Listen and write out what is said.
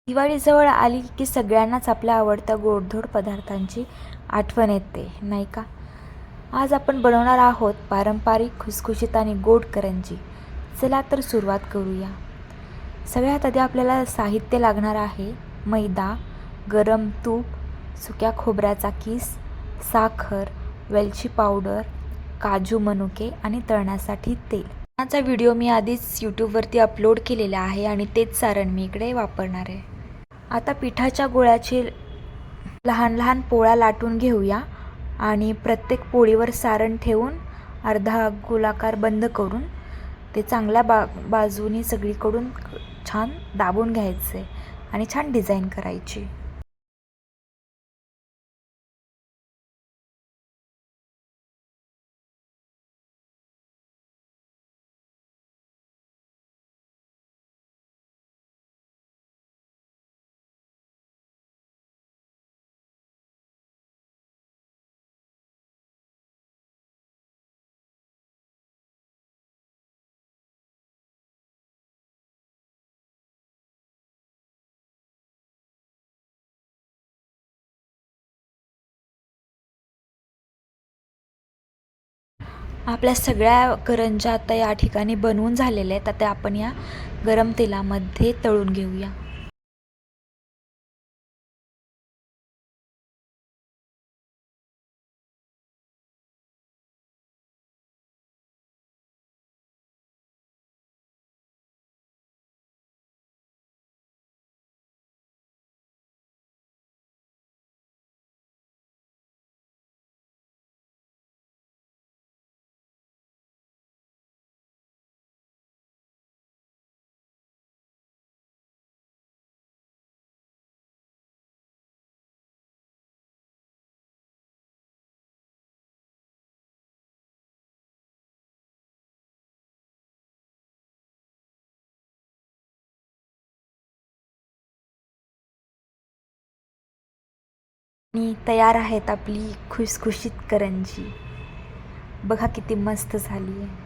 दिवाळी जवळ आली की सगळ्यांनाच आपल्या आवडत्या गोडधोड पदार्थांची आठवण येते, नाही का? आज आपण बनवणार आहोत पारंपरिक खुसखुशीत आणि गोड करंजी. चला तर सुरुवात करूया. सगळ्यात आधी आपल्याला साहित्य लागणार आहे मैदा, गरम तूप, सुक्या खोबऱ्याचा किस, साखर, वेलची पावडर, काजू मनुके आणि तळण्यासाठी तेल. याचा व्हिडिओ मी आधीच यूट्यूबवरती अपलोड केलेला आहे आणि तेच सारण मी इकडे वापरणार आहे. आता पिठाच्या गोळ्याचे लहान लहान पोळ्या लाटून घेऊया आणि प्रत्येक पोळीवर सारण ठेवून अर्धा गोलाकार बंद करून ते चांगल्या बाजूनी सगळीकडून छान दाबून घ्यायचे आणि छान डिझाईन करायची. आपल्या सगळ्या करंज्या आता या ठिकाणी बनवून झालेल्या आहेत. आता आपण या गरम तेलामध्ये तळून घेऊया. आणि तयार आहेत आपली खुसखुशीत करंजी. बघा किती मस्त झाली आहे.